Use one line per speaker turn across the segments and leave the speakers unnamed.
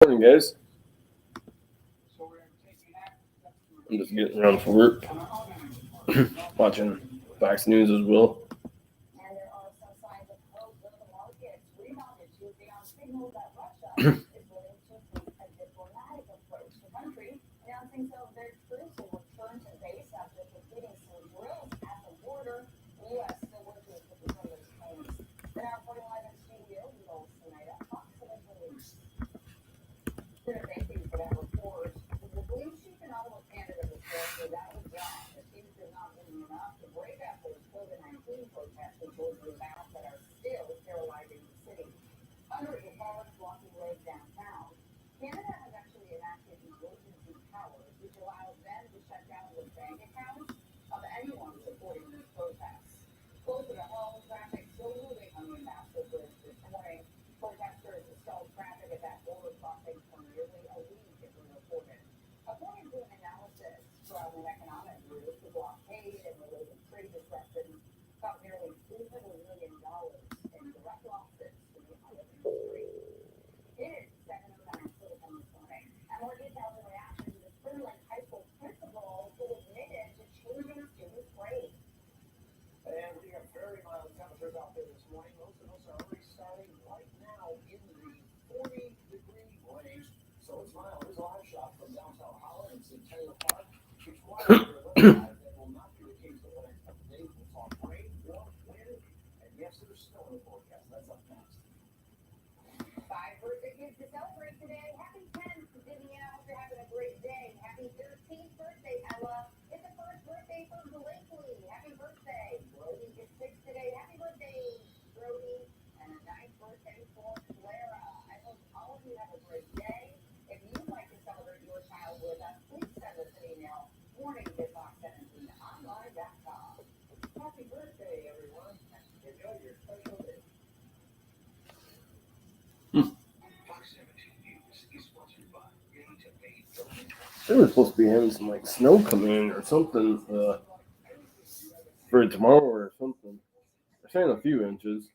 Morning, guys. I'm just getting around for work, watching Fox News as well. They were supposed to be having some like snow coming in or something for tomorrow or something. They're saying a few inches.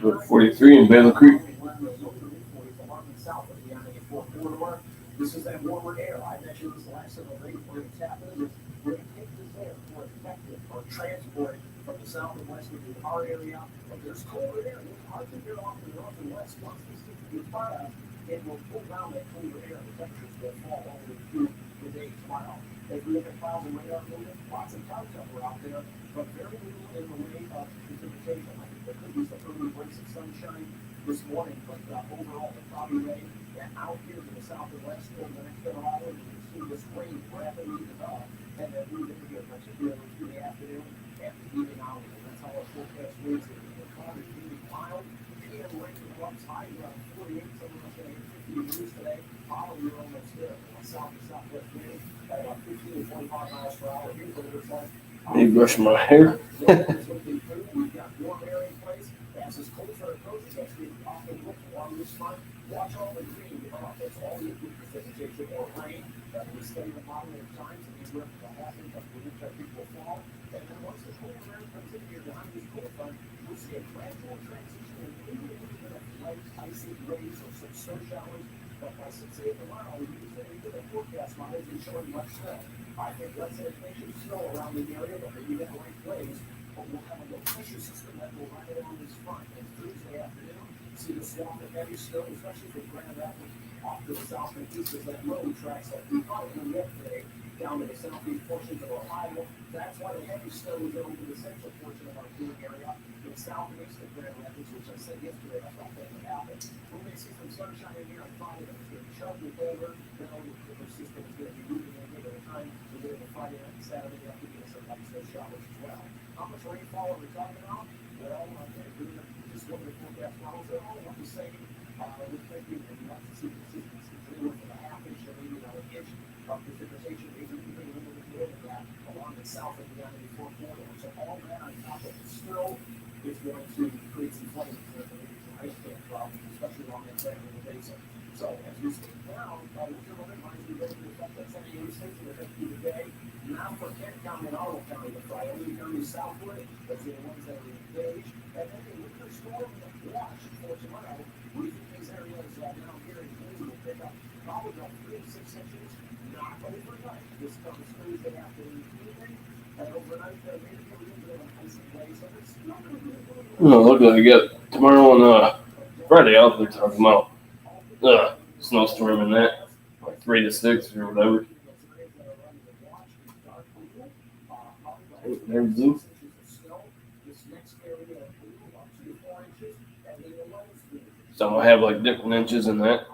.43 in Baylor Creek. Me brush my hair. Oh, look like I got tomorrow and Friday out there talking about snowstorm and that, like 3 to 6 or whatever. There's blue. So I have like different inches in that.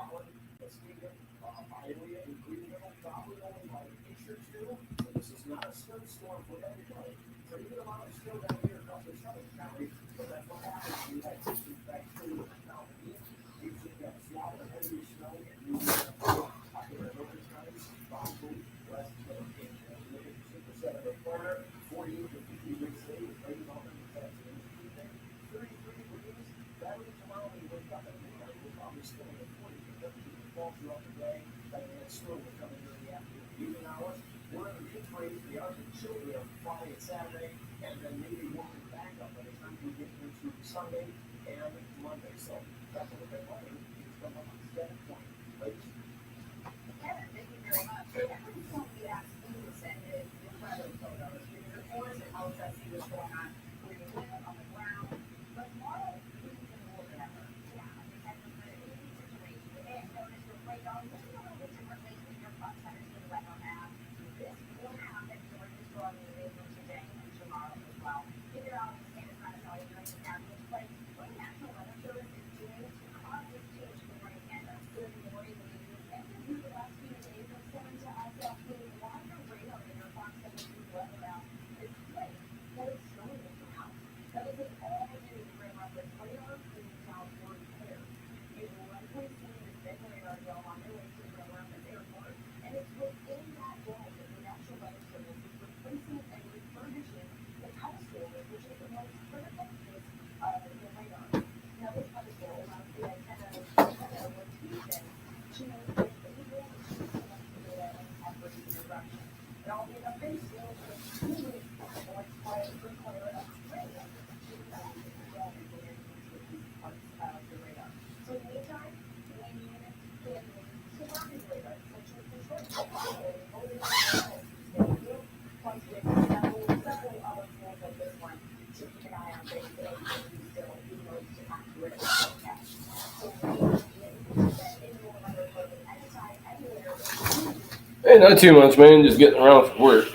Hey, not too much, man. Just getting around for work.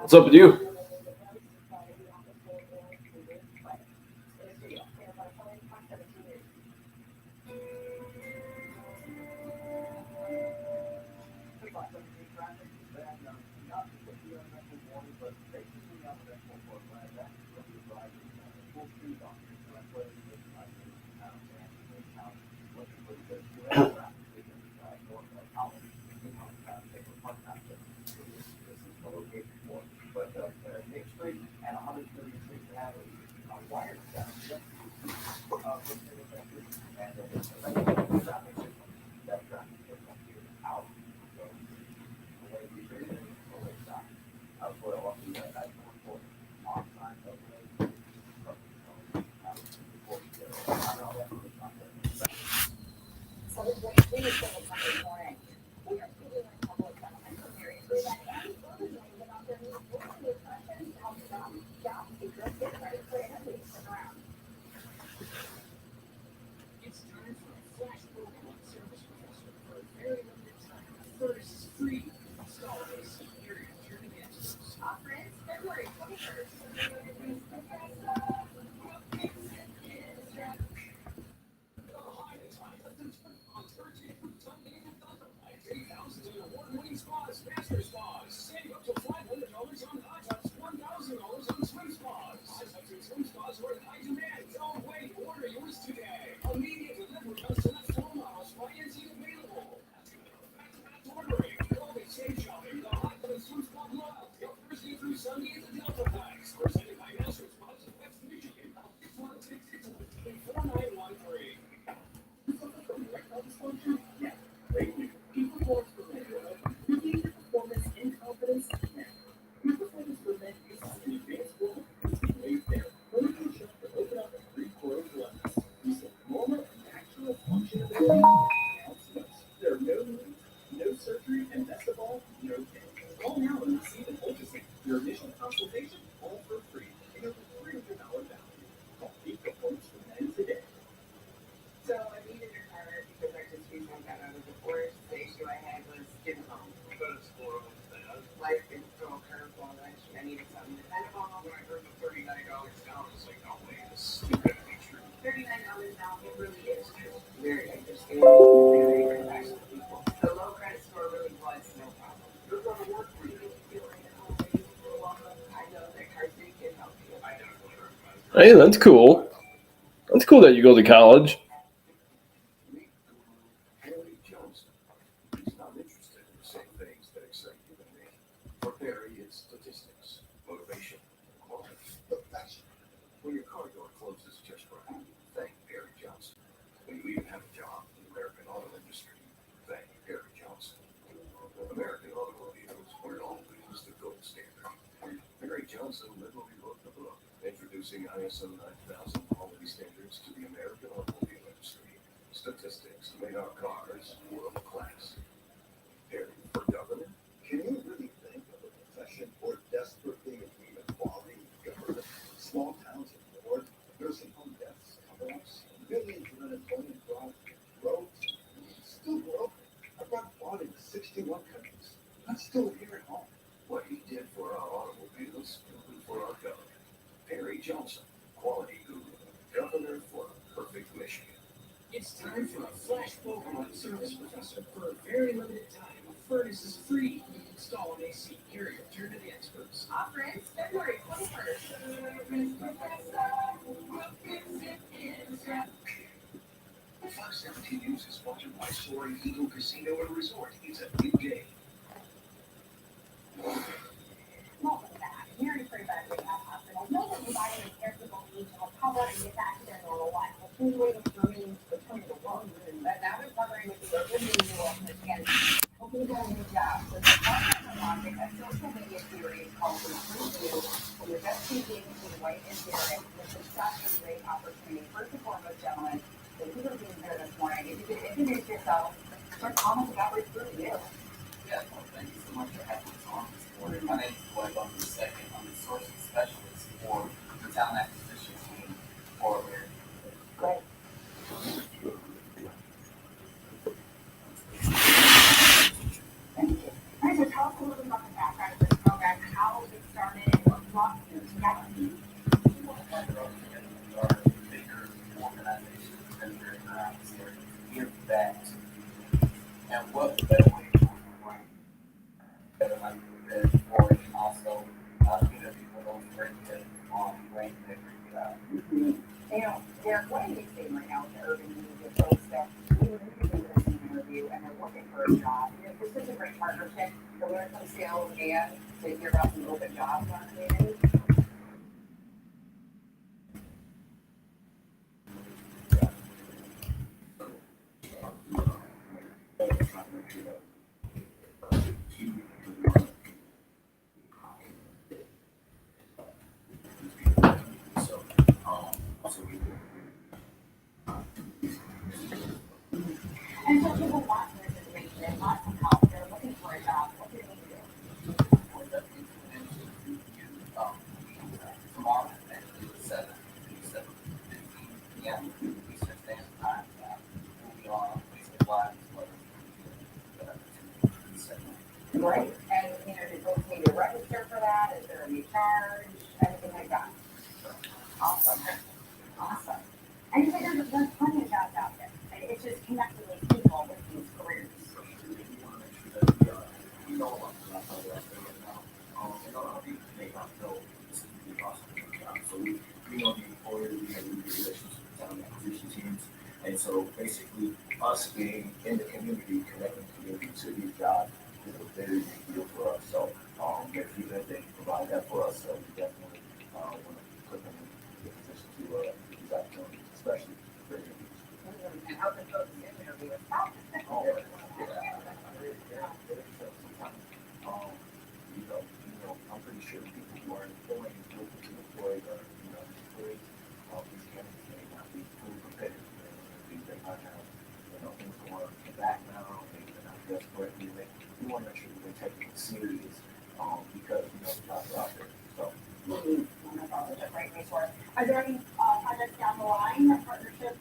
What's up with you? Hey, that's cool. That's cool that you go to college.
ISO 9000 quality standards to the American automobile industry. Statistics made our cars world class. Perry, for governor, can you really think of a profession more desperately in need of quality government? Small towns ignored, nursing home deaths, cover-ups, millions of unemployment brought, roads still broken. I've brought quality to 61 countries. I'm still here at home. What he did for our automobiles, he'll do for our government. Perry Johnson, quality guru, governor for a perfect Michigan.
It's time for a flash Pokemon service, Professor. For a very limited time, a furnace is free. You can install an AC. Here, your turn to the experts.
Offer ends February 21st.
Fox 17 News is sponsored by Soaring Eagle Casino and Resort. It's a new game.
Welcome back. Here in Prevent Rehab Hospital, know that providing care people need to recover and get back to their normal life. We're waiting for me to return to work, but now we're covering with the good news of Michigan. Hoping to get a new job. So the partner logic, a social media theory called the free view, where you're just speaking between white and Derek, which is such a great opportunity. First and foremost, gentlemen, thank you for being here this morning. If you could introduce yourself, start comments about what it's you.
Yeah, well, thank you so much for having us on this morning. My name is Blake. I'm the second. I'm the sourcing specialist for the talent acquisition team for America.
Great. Thank you. All right, so tell us a little bit about the background of this program, how it started, and what brought you together.
We want to partner up together. We are a bigger organization than we're around here. Give back to people. And what better way to work together like we're prepared for it, and also give people those great tips on when they bring it out.
You know, Derek, what are you seeing right now with the urban media folks that we were interviewing this in an interview and they're looking for a job? You know, this is a great partnership to learn some skills and to hear about some open jobs on the community. And so people want this information and want some help. They're looking for a job. What do they need to do?
For that information to you, tomorrow at 7 p.m. Eastern Standard Time. We'll be on Facebook Live as well as
Great. And, you know, do folks need to register for that? Is there any charge? Anything like that? Awesome. Awesome. And you say there's plenty of jobs out there. It's just connecting these people with these careers.
We know the employer, we have good relations with talent acquisition teams. And so basically us being in the community, connecting the community to these jobs is a very big deal for us. So if you that they provide that for us, so we definitely want to put them in the position to do these opportunities, especially for interviews.
And how can folks get interviewed?
I'm pretty sure people who are employed, looking to employ, or employees, these candidates may not be fully competitive. They might have, things going on in the background, maybe they're not dressed correctly. We want to make sure that they're taking it serious, because the jobs are out there. So.
That's a great resource. Are there any projects down the line, a partnership,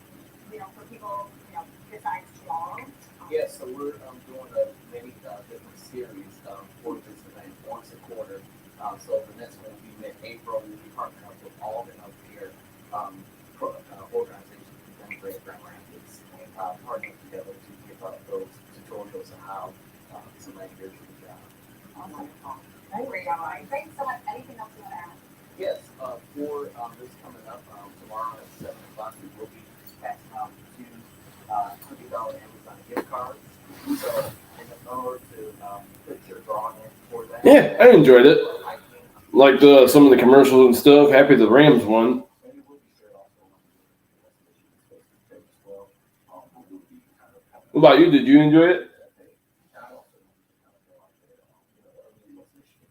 for people, besides tomorrow?
Yes, so we're doing many different series for this event once a quarter. So the next one will be mid-April. We'll be partnering up with all the healthcare organizations within Greater Grand Rapids and partnering together to give out those tutorials on how to land your dream job.
Oh, wonderful. Great. All right. Thanks so much. Anything else you want to add?
Yes, for this coming up tomorrow at 7 o'clock, we will be passing out two $20 Amazon gift cards. So, in order to put your drawing in for that.
Yeah, I enjoyed it. Like some of the commercials and stuff. Happy the Rams won.
And it will be shared also on the Facebook page as well. We'll be kind of having.
What about you? Did you enjoy it?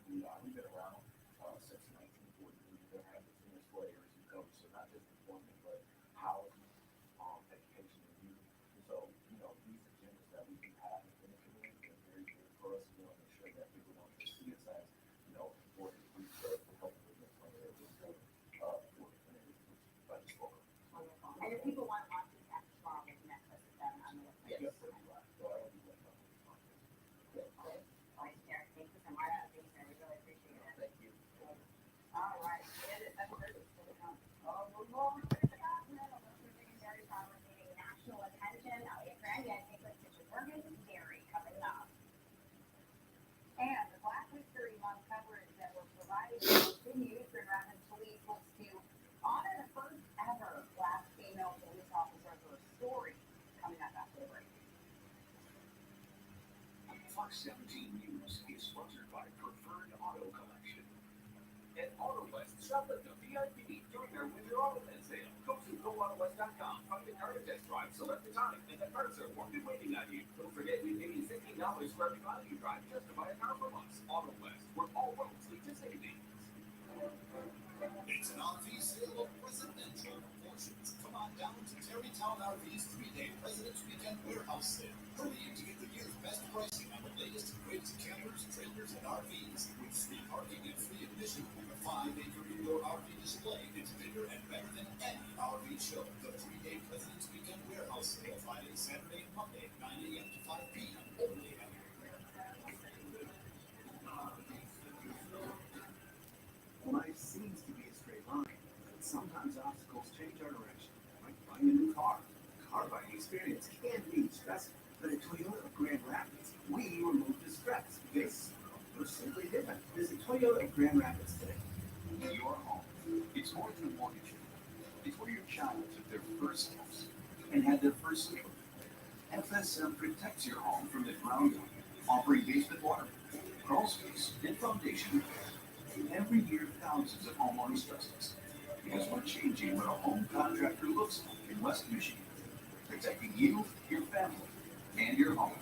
We've been around since 1940. We've been having famous players who come to
National attention. Elliot Grandin takes us to Morgan Dairy coming up. And the Black History Month coverage that we're providing continues. Grand Rapids Police looks to honor the first ever Black female police officer for a story coming up after the break.
Fox 17 News is sponsored by Preferred Auto Collection. At AutoWest, shop at the VIP during our winter auto event sale. Go to GoAutoWest.com, find a car to test drive, select the time, and the cars are won't be waiting on you. Don't forget, we pay you $15 for every mile you drive just to buy a car from us. AutoWest, where all roads lead to savings.
It's an RV sale of presidential proportions. Come on down to Terrytown RV's 3-day President's Weekend Warehouse Sale. Hurry in to get the year's best pricing on the latest and greatest campers, trailers, and RVs. With free parking and free admission, a 5-acre indoor RV display. It's bigger and better than any RV show. The 3-day President's Weekend Warehouse Sale, Friday, Saturday, and Monday, 9 a.m. to 5 p.m. Only at
Life seems to be a straight line, but sometimes obstacles change our direction, like buying a new car. Car buying experience can be stressful, but at Toyota of Grand Rapids, we remove the stress because we're simply different. Visit Toyota of Grand Rapids today.
your home. It's more than a mortgage. It's where your child took their first steps and had their first sleep. FSM protects your home from the ground up, offering basement water, crawl space, and foundation. Every year, thousands of homeowners trust us because we're changing what a home contractor looks like in West Michigan, protecting you, your family, and your home.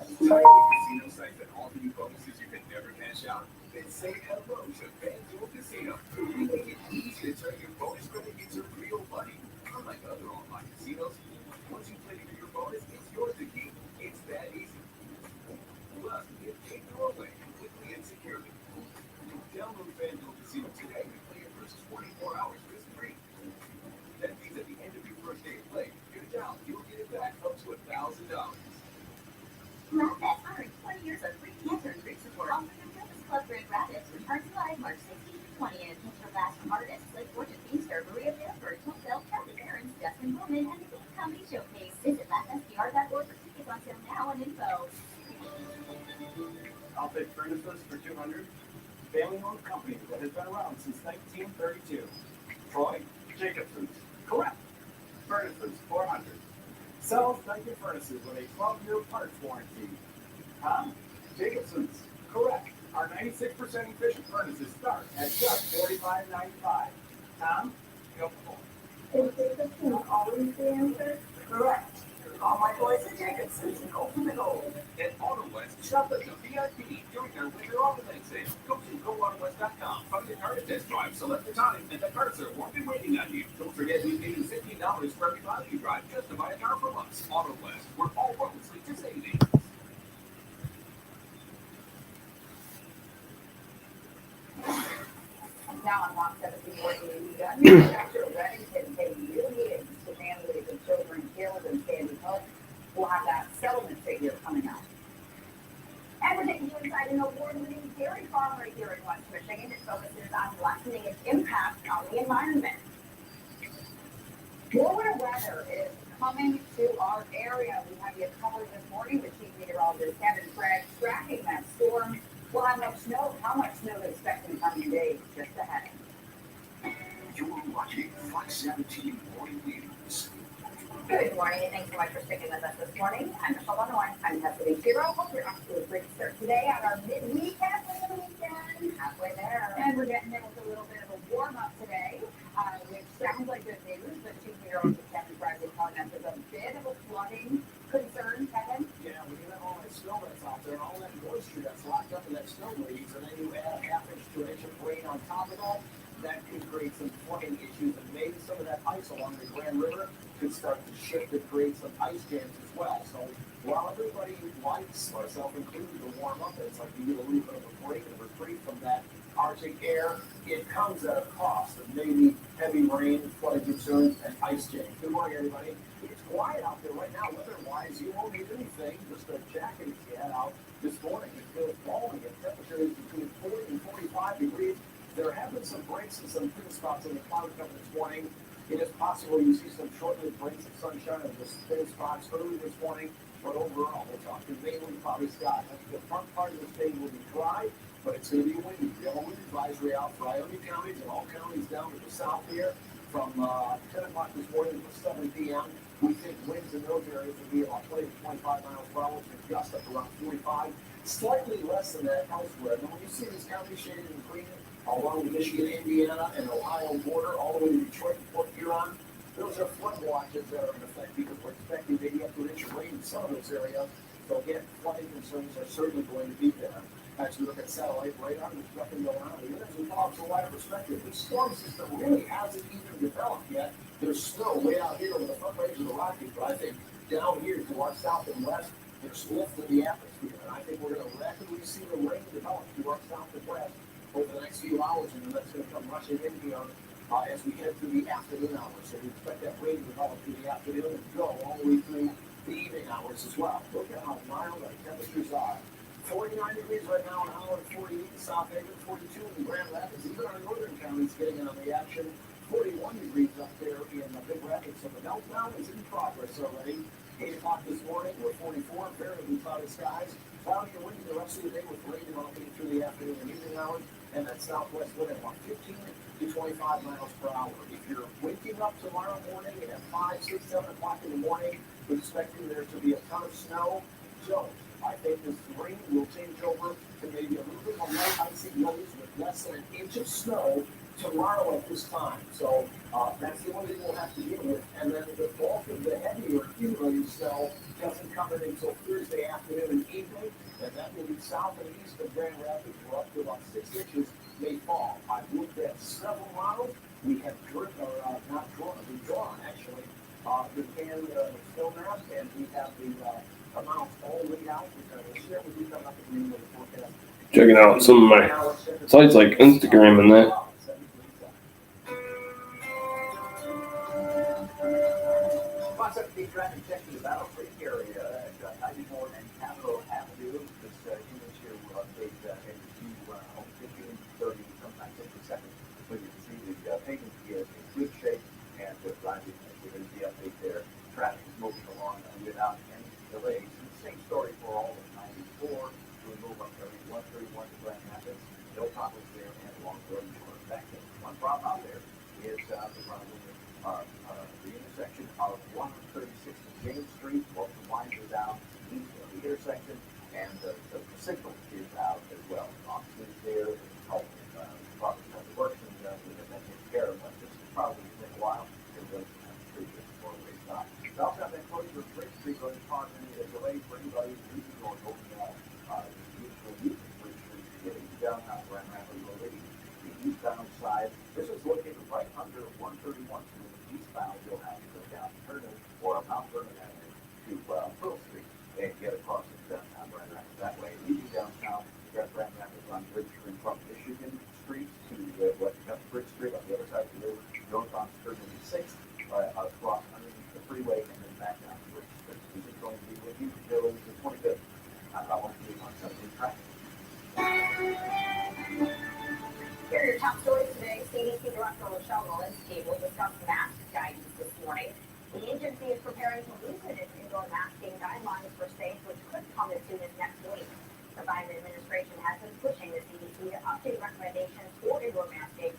Casino site that offers you bonuses you can never cash out. Then say hello to FanDuel Casino. We make it easy to turn your bonus credit into real money. Unlike other online casinos, once you play to your bonus, it's yours to keep. It's that easy. Plus, you can take your away quickly and securely. Download FanDuel Casino today and play your first 24 hours risk-free. That means at the end of your first day of play, you're down. You'll get it back up to $1,000.
Rapid honoring 20 years of free cancer and grief support. Also, the Purpose Club Grand Rapids returns live March 16th to 20th. Feature vast artists like Fortune Feaster, Maria Bamford, Tom Bell, Kathy Behrens, Justin Bowman, and the King Comedy Showcase. Visit LastSDR.org for tickets on sale now and info.
Outfit Furnaces for 200. Family-owned company that has been around since 1932. Troy Jacobson's. Correct. Furnaces 400. Sells Duncan Furnaces with a 12-year parts warranty. Tom Jacobson's. Correct. Our 96% efficient furnaces start at just $45.95. Tom?
Is Jacobson always the answer? Correct. All my boys at Jacobson's and Ultimate Gold.
At AutoWest, shop at the VIP during our winter auto event sale. Go to GoAutoWest.com, find your car to test drive, select the time, and the cars are won't be waiting on you. Don't forget, we pay you $15 for every mile you drive just to buy a car from us. AutoWest, where all roads lead to savings.
Now on Fox 17 working in Dr. Reddington paid millions to families of children killed in Sandy Hook. We'll have that settlement figure coming out.
And we're taking you inside an award-winning dairy farmer here in West Michigan. It focuses on lessening its impact on the environment.
Warmer weather is coming to our area. We have you covered this morning with Chief Meteorologist Kevin Craig tracking that storm. We'll have much snow. How much snow to expect in the coming days just ahead.
You're watching Fox 17 Morning News.
Good morning, and thanks so much for sticking with us this morning. I'm Michelle Bonner. I'm Stephanie Shiro. Hope you're off to a great start today on our midweek, halfway to the weekend, halfway there. And we're getting in with a little bit of a warm-up today, which sounds like good news, but Chief Meteorologist Kevin Craig is telling us there's a bit of a flooding concern, Kevin.
Yeah, when you have all that snow that's out there, all that moisture that's locked up in that snow leaves, and then you add a half-inch to an inch of rain on top of that, that could create some flooding issues, and maybe some of that ice along the Grand River could start to shift and create some ice jams as well. So while everybody likes, myself included, to warm up, it's like you get a little bit of a break and a retreat from that Arctic air. It comes at a cost of maybe heavy rain, flooding concerns, and ice jams. Good morning, everybody.
It's
quiet out there right now. Weather-wise, you won't need anything. Just a jacket if you head out this morning. It feels balmy. And temperatures between 40 and 45 degrees. There have been some breaks and some thin spots in the cloud cover this morning. It is possible you see some short-lived breaks of sunshine and just thin spots early this morning. But overall, we're talking mainly cloudy skies. The front part of the state will be dry, but it's going to be windy. Yellow wind advisory out for Ione counties and all counties down to the south here from 10 o'clock this morning to 7 p.m. We think winds in those areas will be about 20 to 25 miles per hour with gusts up around 45. Slightly less than that elsewhere. Now, when you see these counties shaded in green along the Michigan, Indiana, and Ohio border, all the way to Detroit and Port Huron, those are flood watches that are in effect because we're expecting maybe up to an inch of rain in some of those areas. So again, flooding concerns are certainly going to be there. As we look at satellite radar, there's nothing going on. Even as we talk from a wider perspective, the storm system really hasn't even developed yet. There's snow way out here over the front range of the Rockies, but I think down here to our south and west, there's lift in the atmosphere. And I think we're going to rapidly see the rain develop to our south and west over the next few hours, and then that's going to come rushing in here as we head through the afternoon hours. So we expect that rain to develop through the afternoon and go all the way through the evening hours as well. Look at how mild our temperatures are. 49 degrees right now, an hour and 48 in South Haven, 42 in Grand Rapids. Even our northern counties getting in on the action. 41 degrees up there in Big Rapids. So the meltdown is in progress already. 8 o'clock this morning, we're 44, fairly cloudy skies. Cloudy and windy the rest of the day with rain developing through the afternoon and evening hours. And that southwest wind at about 15 to 25 miles per hour. If you're waking up tomorrow morning at 5, 6, 7 o'clock in the morning, we're expecting there to be a ton of snow. So I think this rain will change over to maybe a little bit more light icy lows with less than an inch of snow tomorrow at this time. So that's the only thing we'll have to deal with. And then the bulk of the heavier accumulating snow doesn't come in until Thursday afternoon and evening. And that will be south and east of Grand Rapids. We're up to about 6 inches may fall. I've looked at several models. We have we've drawn actually the snow map, and we have the amounts all laid out. We'll share with you coming up at the beginning of the forecast.
Checking out some of my sites like Instagram and that.
Lots of big traffic checking the Battle Creek area at 94 and Capitol Avenue. This image here will update every 15, 30, sometimes 50 seconds. But you can see the pavement is in good shape and driving. We're going to see update there. Traffic is moving along without any delays. Same story for all of 94. We move up to 131 to Grand Rapids. No problems there and along the road short. Back in. One problem out there is the problem with the intersection of 136 and James Street. Both the lines are down east of the intersection, and the signal is out as well. Officers there help probably have the works and we have that taken care of, but this is probably take a while. It will have to treat this four-way stop. We also have that closure of Bridge Street going to cause any delay for anybody who's going over beautiful use of Bridge Street to get into downtown Grand Rapids already. The eastbound side, this is located right under 131. So the eastbound, you'll have to go down Vernon or Mount Vernon Avenue to Pearl Street and get across to downtown Grand Rapids. That way, leaving downtown Grand Rapids on Bridge Street from Michigan Street to Bridge Street on the other side of the river, north on 36th, across underneath the freeway, and then back down to Bridge Street. This is going to be with you until the 25th. I'm not one to be on 17 traffic.
Here are your top stories today. CDC Director Rochelle Walensky will discuss mask guidance this morning. The agency is preparing to loosen its indoor masking guidelines for states, which could come as soon as next week. The Biden administration has been pushing the CDC to update recommendations for indoor masking.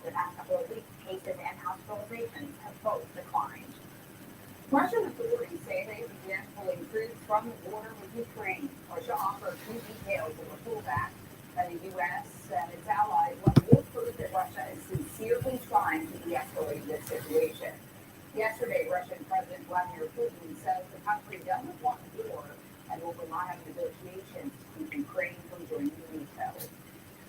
The past couple of weeks, cases and hospitalizations have both declined. Russian authorities say they began pulling troops from the border with Ukraine. Russia offered few details of the pullback, and the U.S. and its allies want more proof that Russia is sincerely trying to de-escalate this situation. Yesterday, Russian President Vladimir Putin says the country doesn't want war and will rely on negotiations to keep Ukraine from joining NATO.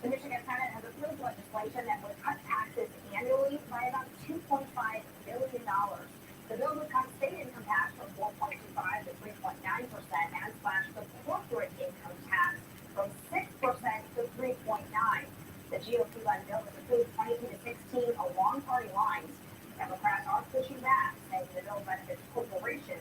The Michigan Senate has approved legislation that would cut taxes annually by about $2.5 billion. The bill would cut state income tax from 4.25 to 3.9% and slash the corporate income tax from 6% to 3.9%. The GOP-led bill was approved 22 to 16 along party lines. Democrats are pushing back, saying the bill benefits corporations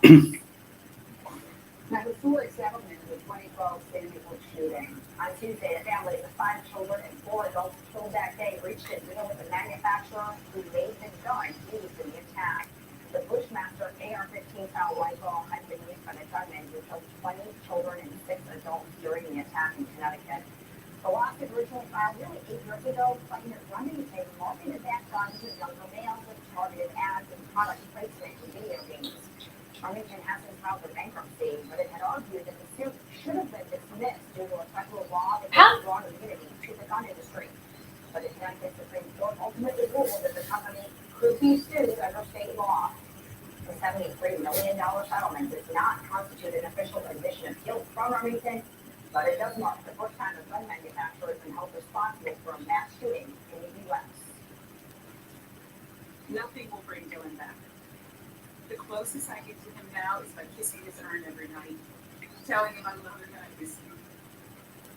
Now, the story settlement of the 2012 Sandy Hook shooting. On Tuesday, the families of 5 children and 4 adults killed that day reached a deal with the manufacturer who made the gun used in the attack. The Bushmaster AR-15 style rifle had been used by the gunman who killed 20 children and 6 adults during the attack in Connecticut. The lawsuit originally filed nearly 8 years ago, claiming that Remington marketed that gun to younger males with targeted ads and product placement in video games. Remington hasn't filed for bankruptcy, but it had argued that the suit should have been dismissed due to a federal law that gives broad immunity to the gun industry. But the Connecticut Supreme Court ultimately ruled that the company could be sued under state law. The $73 million settlement does not constitute an official admission of guilt from Remington, but it does mark the first time a gun manufacturer has been held responsible for a mass shooting in the U.S.
Nothing will bring Dylan back. The closest I get to him now is by kissing his urn every night, telling him I love him and I miss him.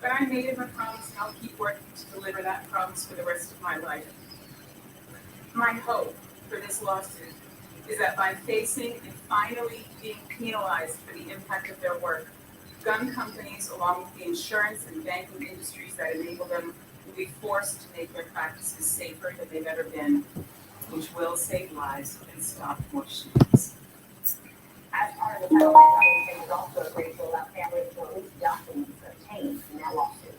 But I made him a promise and I'll keep working to deliver that promise for the rest of my life. My hope for this lawsuit is that by facing and finally being penalized for the impact of their work, gun companies, along with the insurance and banking industries that enable them, will be forced to make their practices safer than they've ever been, which will save lives and stop more shootings.
As part of the settlement, Remington has also agreed to allow families to release documents obtained in that lawsuit.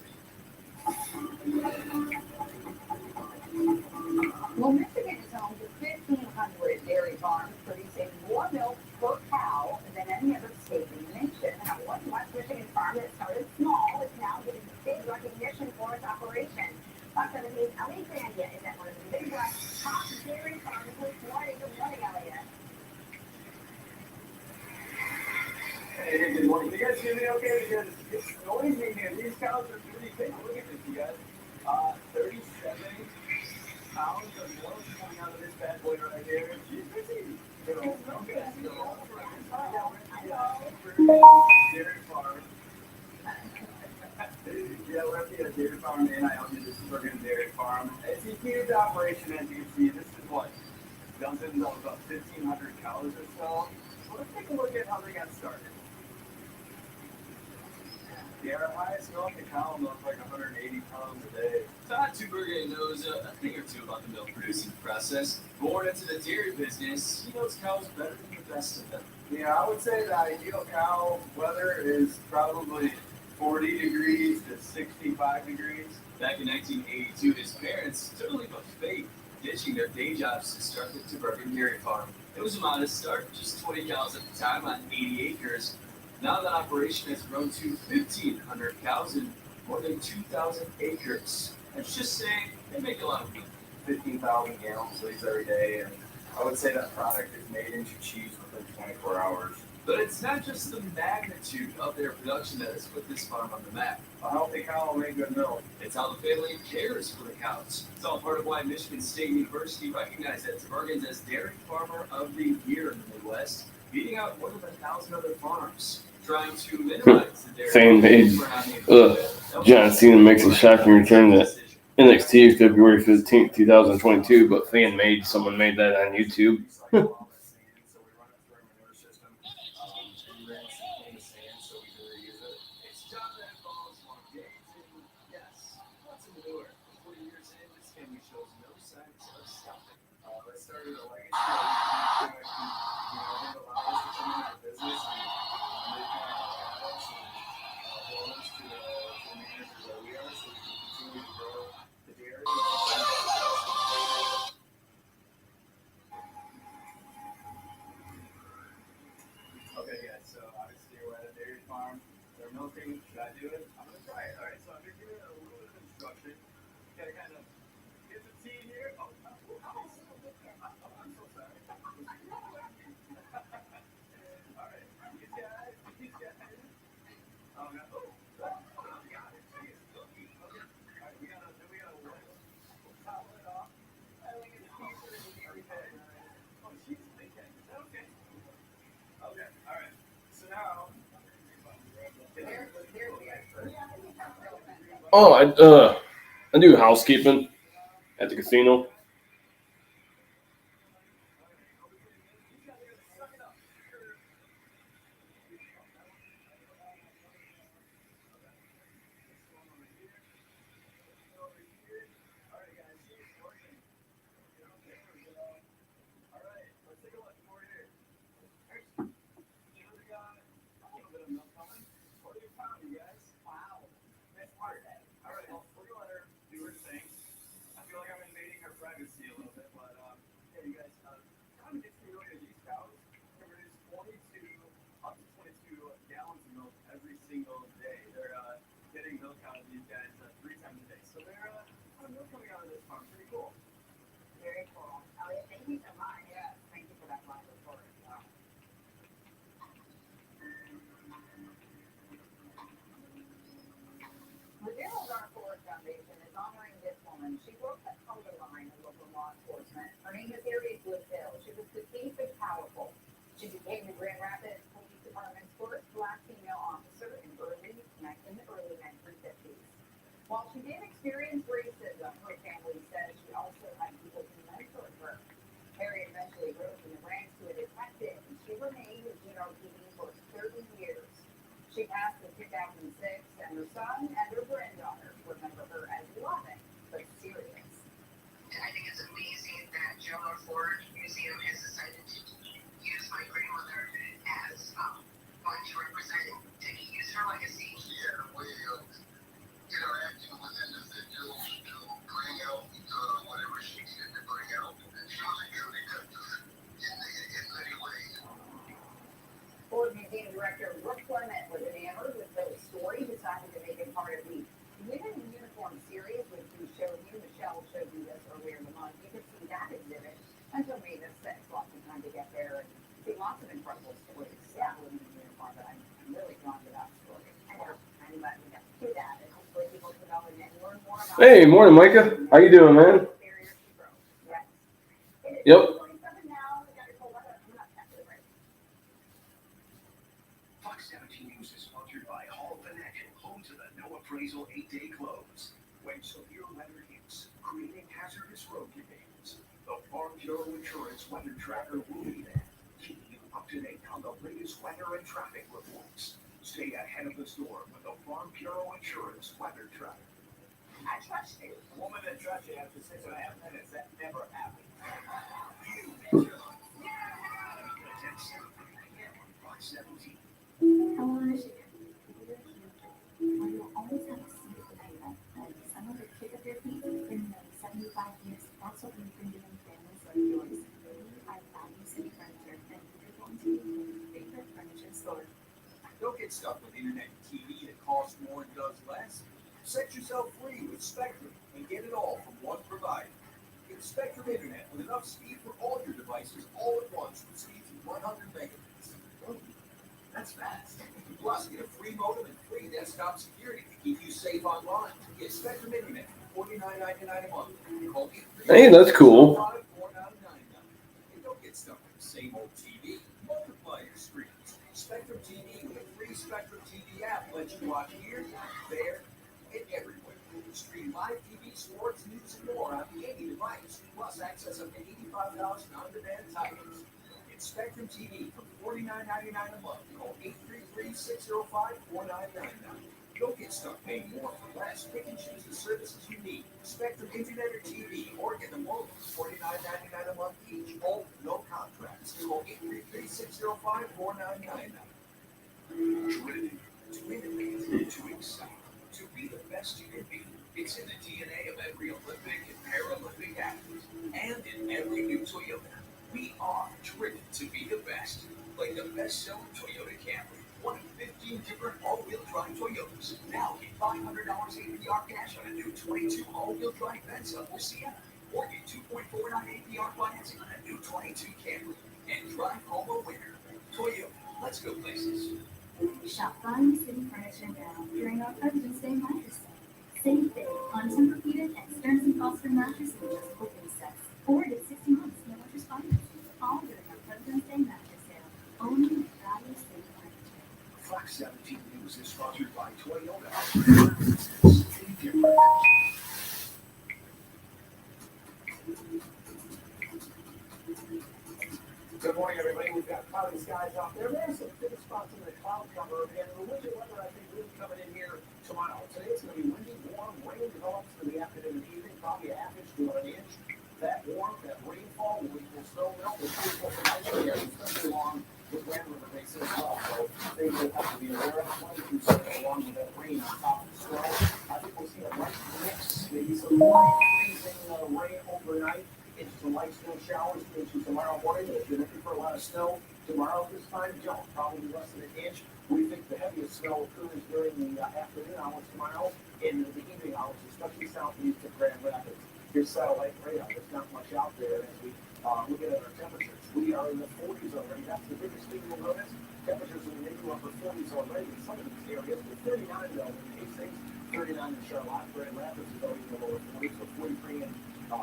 Well, Michigan is home to 1,500 dairy farms producing more milk per cow than any other state in the nation. Now, one West Michigan farm that started small is now getting big recognition for its operation. Fox 17's Elliot Grandia is at one of the Midwest's top dairy farms this morning. Good morning, Elliot.
Hey, good morning. You guys hear me okay? Because it's noisy here. These cows are pretty big. Look at this, you guys. 37 pounds of milk coming out of this bad boy right here. She's busy. You know, okay. Dairy farm. Yeah, we're at the dairy farm in Ione. This is Bergen Dairy Farm. It's a huge operation, as you can see. This is what? Dozens of about 1,500 cows or so. So let's take a look at how they got started. Yeah, our highest milk a cow milks like 180 pounds a day.
Todd Tubergen knows a thing or two about the milk producing process. Born into the dairy business, he knows cows better than the best of them.
Yeah, I would say the ideal cow weather is probably 40 degrees to 65 degrees.
Back in 1982, his parents took a leap of faith, ditching their day jobs to start the Tubergen Dairy Farm. It was a modest start, just 20 cows at the time on 80 acres. Now that operation has grown to 1,500 cows and more than 2,000 acres. Let's just say they make a lot of meat.
15,000 gallons leaves every day, and I would say that product is made into cheese within 24 hours.
But it's not just the magnitude of their production that has put this farm on the map.
A healthy cow will make good milk.
It's how the family cares for the cows. It's all part of why Michigan State University recognized that Tubergen's as Dairy Farmer of the Year in the Midwest, beating out more than 1,000 other farms, trying to minimize the dairy.
Fan made John Cena makes a shocking return to NXT February 15th, 2022, but fan made, someone made that on YouTube.
Should I do it? I'm gonna try it. All right, so I'm gonna give it a little bit of instruction. Gotta kind of get the tea here. Oh, I'm so sorry. All right, these guys. Oh, no. Oh, got it. Jeez, okay. All right, we gotta towel it off. And we get the tea for the everything. Oh, jeez, okay. Okay. Okay. All right. So now.
Oh, I do housekeeping at the casino.
these guys 3 times a day. So they're coming out of this farm. Pretty cool.
Very cool. Elliot, thank you so much. Yeah, thank you for that live report as well. The Daryl Dark Forest Foundation is honoring this woman. She broke the color line of local law enforcement. Her name is Harriet Woodhill. She was petite but powerful. She became the Grand Rapids Police Department's first black female officer in the early 1950s. While she did experience racism, her family says she also had people who mentored her. Harriet eventually rose in the ranks to a detective, and she remained with GRPD for 30 years. She passed in 2006, and her son and her granddaughter remember her as loving but serious.
And I think it's amazing that General Ford Museum has decided to use my grandmother as one to represent it, to use her legacy.
She had a way of interacting with individuals to bring out whatever she needed to bring out. And she was a true detective in many ways.
Ford Museum Director Brooke Clement was enamored with Bill's story, decided to make it part of the Women in Uniform series, which we showed you. Michelle showed you this earlier in the month. You can see that exhibit until May the 6th. Lots of time to get there and see lots of incredible stories. Yeah, Women in Uniform, but I'm really drawn to that story. I know. I'm glad we got to do that, and hopefully people can know and learn more about
Hey, morning, Micah. How you doing, man?
barriers to growth. Yes.
Yep.
27 now. We got to pull weather. I'm not after the break.
Fox 17 News is sponsored by Hall Financial, home to the no appraisal 8-day close. When severe weather hits, creating hazardous road conditions, the Farm Bureau Insurance Weather Tracker will be there, keeping you up to date on the latest weather and traffic reports. Stay ahead of the storm with the Farm Bureau Insurance Weather Tracker.
I trust you.
A woman that trusts you after 6.5 minutes, that never happened.
You make your life. Text 7 on Fox 17.
Hello, Michigan. Where you'll always have a seat at the table, and some of the kick of your feet in nearly 75 years. That's what we've been doing families like yours. We are Value City Furniture, and we're going to be your favorite furniture store.
Don't get stuck with internet and TV that costs more and does less. Set yourself free with Spectrum and get it all from one provider. Get Spectrum Internet with enough speed for all your devices all at once with speeds of 100 megabits. That's fast. Plus, get a free modem and free desktop security to keep you safe online. Get Spectrum Internet for $49.99 a month. Call
Hey, that's cool.
And don't get stuck with the same old TV. Multiply your screens. Spectrum TV with a free Spectrum TV app lets you watch here, there, and everywhere. Stream live TV, sports, news, and more on any device. Plus, access up to 85,000 on-demand titles. Get Spectrum TV for $49.99 a month. Call 833-605-4999. Don't get stuck paying more for less. Pick and choose the services you need. Spectrum Internet or TV, or get them both for $49.99 a month each. All no contracts. Call 833-605-4999.
Driven to innovate, to excite, to be the best you can be. It's in the DNA of every Olympic and Paralympic athlete, and in every new Toyota. We are driven to be the best, like the best-selling Toyota Camry, one of 15 different all-wheel drive Toyotas. Now get $500 APR cash on a new 22 all-wheel drive Venza or Sienna, or get 2.49 APR financing on a new 22 Camry, and drive home a winner. Toyota, let's go places.
Shop Value City Furniture now during our President's Day mattress sale. Save big on Tempur-Pedic and Stearns & Foster mattresses with just open sets. Or get 60 months no interest financing. All during our President's Day mattress sale. Only at Value City Furniture.
Fox 17 News is sponsored by Toyota.
Good morning, everybody. We've got cloudy skies out there. There's some good spots in the cloud cover, and the winter weather, I think, really coming in here tomorrow. Today it's going to be windy, warm, rain develops in the afternoon and evening, probably an average to an inch. That warmth, that rainfall will equal snow melt. It's beautiful tonight, especially along the Grand River Basin as well. So they will have to be aware of 22 seconds along with that rain on top of the snow. I think we'll see a light mix, maybe some light freezing rain overnight. Into some light snow showers into tomorrow morning. If you're looking for a lot of snow tomorrow this time, don't. Probably less than an inch. We think the heaviest snow occurs during the afternoon hours tomorrow. in the evening hours, especially southeast of Grand Rapids. Your satellite radar, there's not much out there as we look at our temperatures. We are in the 40s already. That's the biggest thing you'll notice. Temperatures in the mid to upper 40s already in some of these areas. With 39 though in Hastings, 39 in Charlotte, Grand Rapids is already in the lower 40s, so 43 in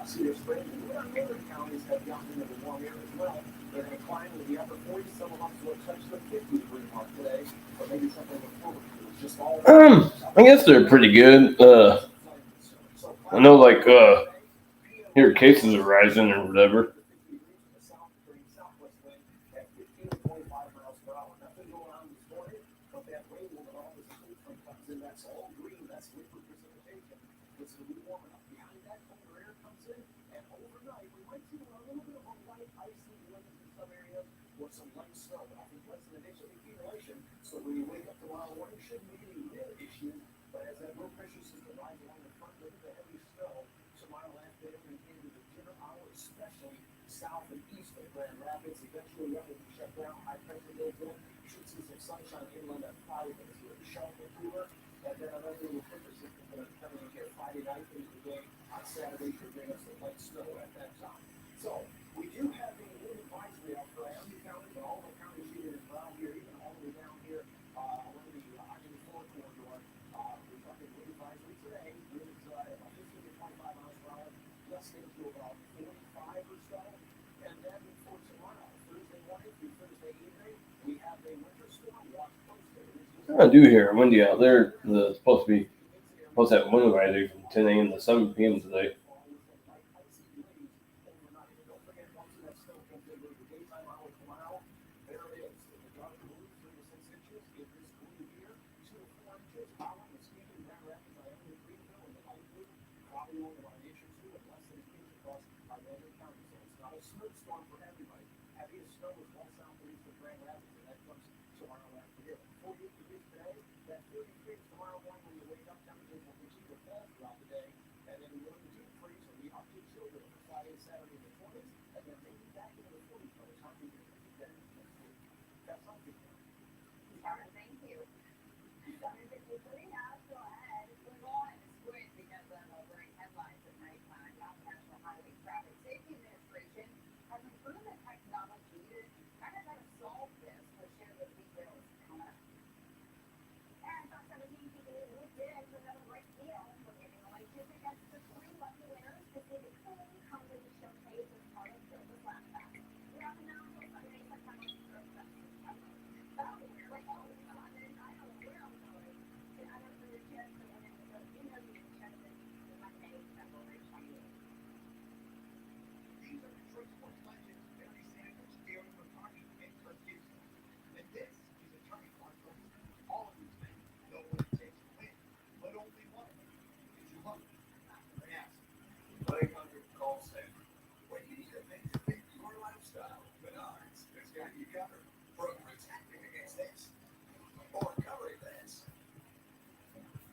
Cedar Springs. And our northern counties have gotten into the warm air as well. They're going to climb to the upper 40s. Some of us will touch the 50-degree mark today, or maybe something with forward. Just all
I guess they're pretty good. I know, like, here cases are rising or whatever.
Some light snow, but I think less than an inch of accumulation. So when you wake up tomorrow morning, shouldn't be any real issue. But as that low pressure system rides along the front, look at the heavy snow tomorrow afternoon into the dinner hour, especially south and east of Grand Rapids. Eventually, weather will shut down. High pressure builds in. Should see some sunshine inland at Friday, but it's really sharp and cooler. And then another little pressure system coming in here Friday night into the day on Saturday should bring us some light snow at that time. So we do have a little advisory out for Ione County, but all the counties shaded in brown here, even all the way down here along the I-84 corridor. We're talking wind advisory today. Winds about 15 to 25 miles per hour, gusting to about 45 or so. And then for tomorrow, Thursday morning through Thursday evening, we have a winter storm watch posted.
I do hear windy out there. It's supposed to have wind advisory from 10 a.m. to 7 p.m. today.
Snowstorm for everybody. Heaviest snow is all southeast of Grand Rapids, and that comes tomorrow afternoon. 48 degrees today, that 30 degrees tomorrow morning when you wake up. Temperatures will continue to fall throughout the day, and then we're going to deep freeze and be up to children on Friday and Saturday in the 20s, and then maybe back into the 40s by the time we get to the next week. That's something.
Thank you. 7:53 now, go ahead. We're going to squid because of overnight headlines at night. South National Highway Traffic Safety Administration has improved the technology to kind of try to solve this. We'll share the details coming up. And Fox 17 TV moved in to another great deal. We're giving away tickets against the 3 lucky winners to see the cool comedy showcase as part of the flashback. We have now until Sunday, September 3rd. So, we're like, oh, come on, then I don't know where I'm going. And I don't know the chance to win it, so you know the chance to Monday, February 28th.
These are Detroit sports legends Barry Sanders, Darren McCarthy, and Kirk Gibson. And this is a turning point for us. All of these men know what it takes to win, but only one is your luck. Yes.
1-800-CALL SANDER. When you need a thing to fit your lifestyle, Menards has got you covered. From protecting against this or covering this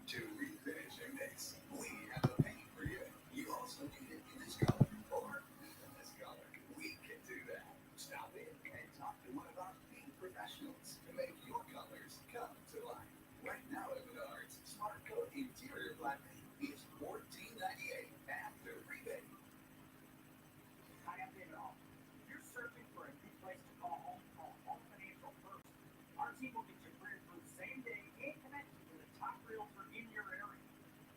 to refinishing this, we have a paint for you. You also need it in this color or in this color. We can do that. Stop in and talk to one of our paint professionals to make your colors come to life. Right now at Menards, Smart Coat Interior Black Paint is $14.98 after rebate.
Hi, I'm David Hall. If you're searching for a new place to call Home Financial first. Our team will get you pre-approved same day and connect you to the top realtor in your area.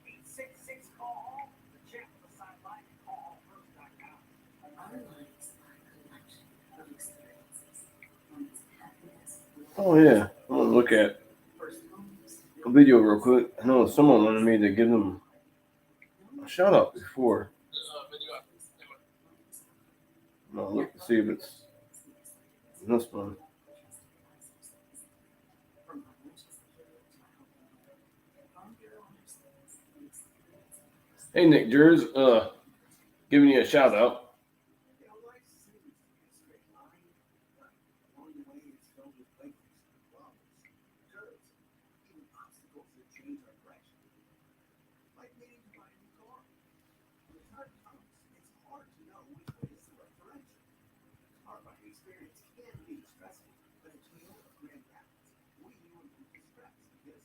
866-CALL-HOME, the chat on the sideline at callhomefirst.com.
Our lives are a collection of experiences. One is happiness.
Oh yeah, I want to look at a video real quick. I know someone wanted me to give them a shout out before. I'm gonna look to see if it's this one. Hey Nick Jers, giving you a shout out.
Life seems to be a straight line, but along the way it's filled with breakthroughs, bumps, curves, even obstacles that change our direction. Like needing to buy a new car. When the time comes, it's hard to know which way is the right direction. Car buying experience can be stressful, but at Toyota Grand Rapids, we know when people stress because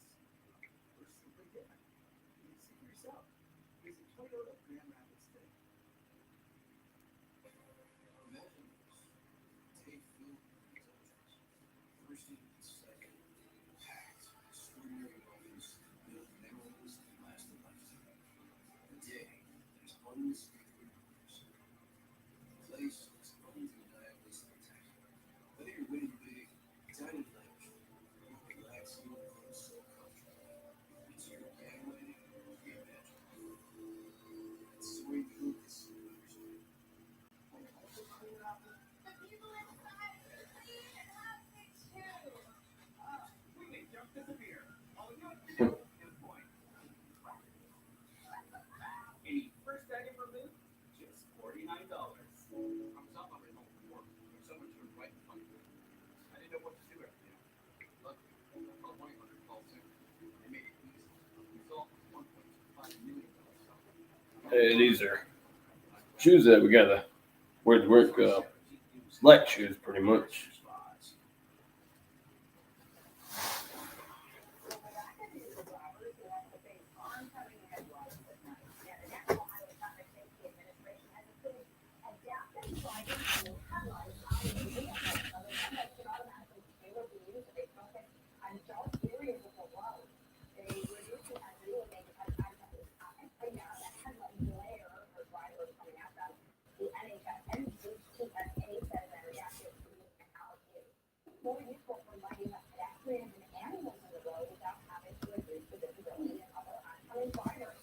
we're simply different. It's
Thursday, second, packed, extraordinary moments build memories that last a lifetime. The day that is unspeakably glorious. The place is undeniably spectacular. Whether you're winning big, dining lounge, or relaxing and so comfortable, it's your getaway reimagined. It's Soaring Crew Casino Resort. And also clean out the
people inside clean and happy too. We may just disappear. All you have to do is point. Any first item removed? Just $49. I'm top of it home from work. When someone turned right in front of me, I didn't know what to do after that. Luckily, I called 1-800 call center. They made it easy. The result was $1.25 million.
Hey, these are shoes that we gotta wear to work. Black shoes, pretty much.
More useful for lighting up pedestrians and animals on the road without having to reduce the visibility and other oncoming riders.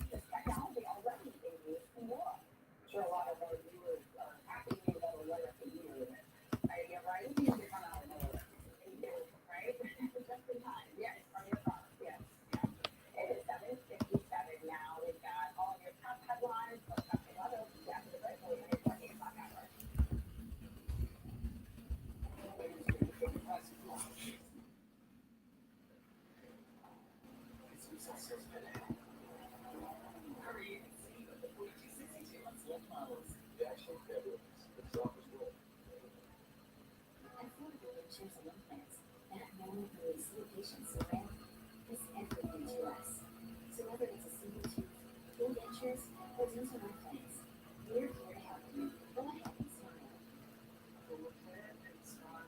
This technology already being used in Europe. I'm sure a lot of our viewers are happy to be able to let us view it. You're right, you can come out of nowhere. You do, right? Just in time. Yes, from your car. Yes. It is 7:57 now. We've got all of your top headlines, what's happening other after the break. We're going to 20 o'clock hour.
Hurry and see what the 4262 on select models.
National Cabriolet. The shoppers will.
Affordable insurance and loan plans that normally release patients around is everything to us. So whether it's a single tooth, full dentures, or dental loan plans, we're here to help you. Go ahead and smile.
Go ahead and smile.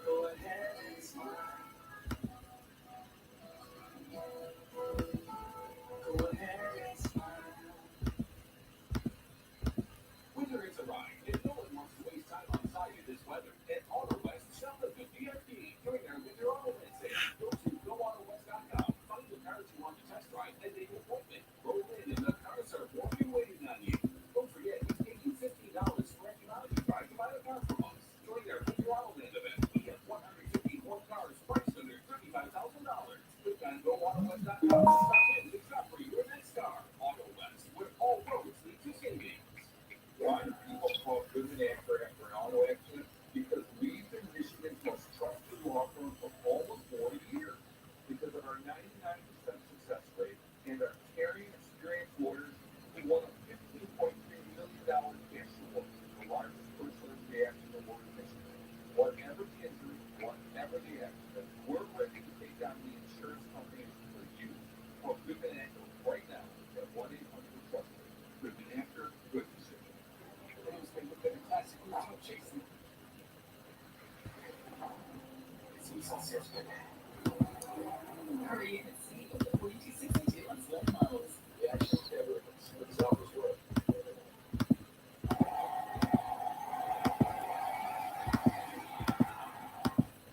Go ahead and smile. Go ahead and smile. Winter is arrived, and no one wants to waste time on site in this weather. At Auto West, shop at the DFD during their Winter Auto Wednesday. Go to GoAutoWest.com, find the cars you want to test drive, and make an appointment. Roll in, and the cars are warmly waiting on you. Don't forget, we pay you $15 for any amount you drive to buy a car from us. During their Winter Auto Land event, we have 151 cars priced under $35,000. Click on GoAutoWest.com to stop in to shop for your next car. Auto West, where all roads lead to savings.
Why do people call Goodman Actor after an auto accident? Because we've been Michigan's most trusted law firm for almost 40 years. Because of our 99% success rate and our caring, experienced lawyers, we won a $15.3 million cash award, the largest personal injury accident award in Michigan. Whatever the injury, whatever the accident, we're ready to take on the insurance companies for you. Call Goodman Actor right now at 1-800-TRUSTED. Goodman Actor, good decision.
Classic routine chasing. Hurry in and see what the 4262 on select models.
National Cabriolet. The shoppers will.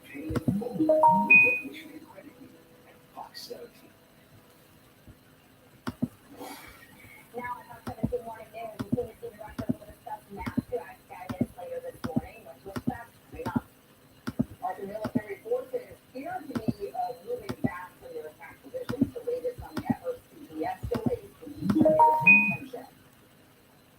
Pay in full with Michigan Credit Union and Fox 17.
Now, at our 17 morning news, the CDC director will discuss mass US guidance later this morning, what to expect coming up. Our military forces appear to be moving back from their attack positions, the latest on efforts to de-escalate the tension.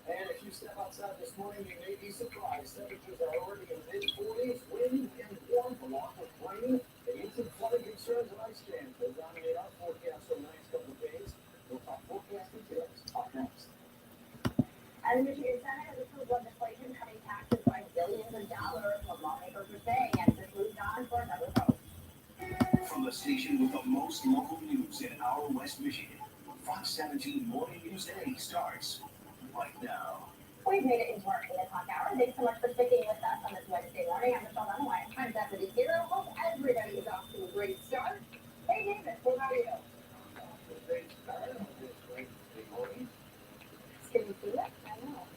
And if you step outside this morning, you may be surprised. Temperatures are already in the mid-40s, wind and warm along with rain. There is some flooding concerns and ice jams. Those dominate our forecast for the next couple of days. We'll talk forecast details up next.
And the Michigan Senate has approved legislation cutting taxes by billions of dollars, what lawmakers are saying, and this moves on for another vote.
From the station with the most local news in our West Michigan, Fox 17 Morning News Day starts right now.
We've made it into our 8 o'clock hour. Thanks so much for sticking with us on this Wednesday morning. I'm Michelle Runaway. I'm Deputy Zero. Hope everybody is off to a great start. Hey, David, what about you?
Great start on this Wednesday morning.
Can you see it? I don't know.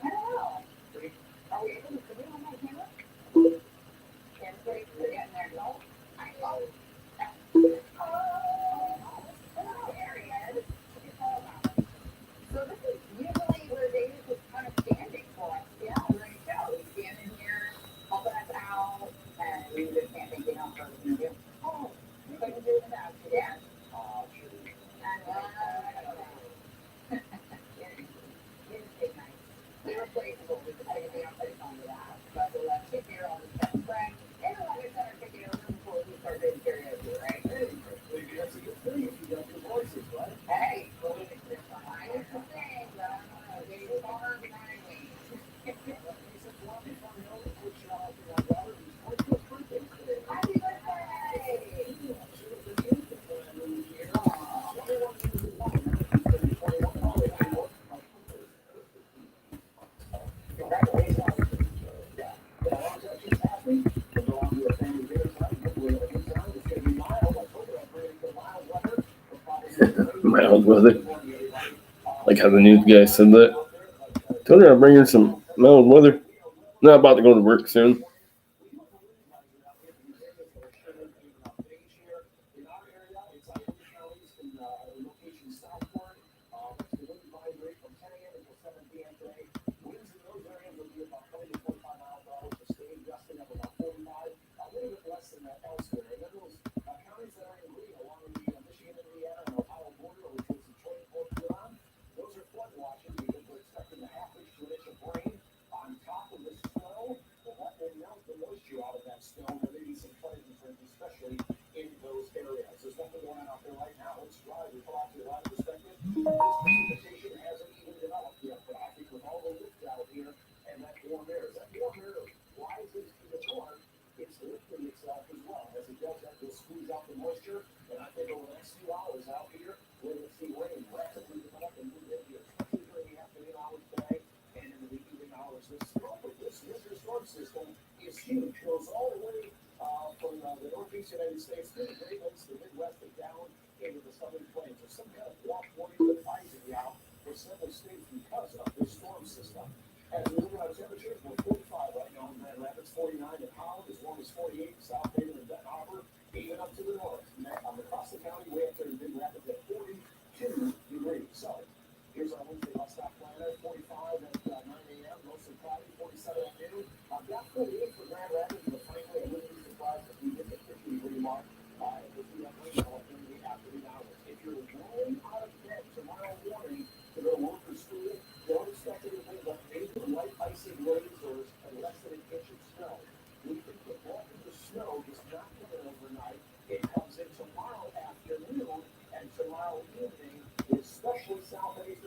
I don't know. Are we able to see it on my camera? Can't see it. We're getting there. No? I know. Oh, there he is. So this is usually where David was kind of standing for us. Yeah, we're going to go. He's standing here, helping us out, and we just can't think enough for everything to do. Oh, we couldn't do it without you, Dad. Oh, sure. Irreplaceable with everything else that comes with that. But we'll take care of all this stuff. Frank, and we'll let our take it over before we start taking care of you, right?
Maybe that's a good thing if you got good voices, right?
Hey, I used to sing, but I don't know, they farm and I wait. Happy birthday!
Mild weather. Like how the news guy said that. Told her I'd bring her some mild weather. Not about to go to work soon.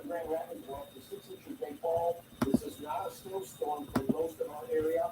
Grand Rapids, we're up to 6 inches of fall. This is not a snowstorm for most of our area.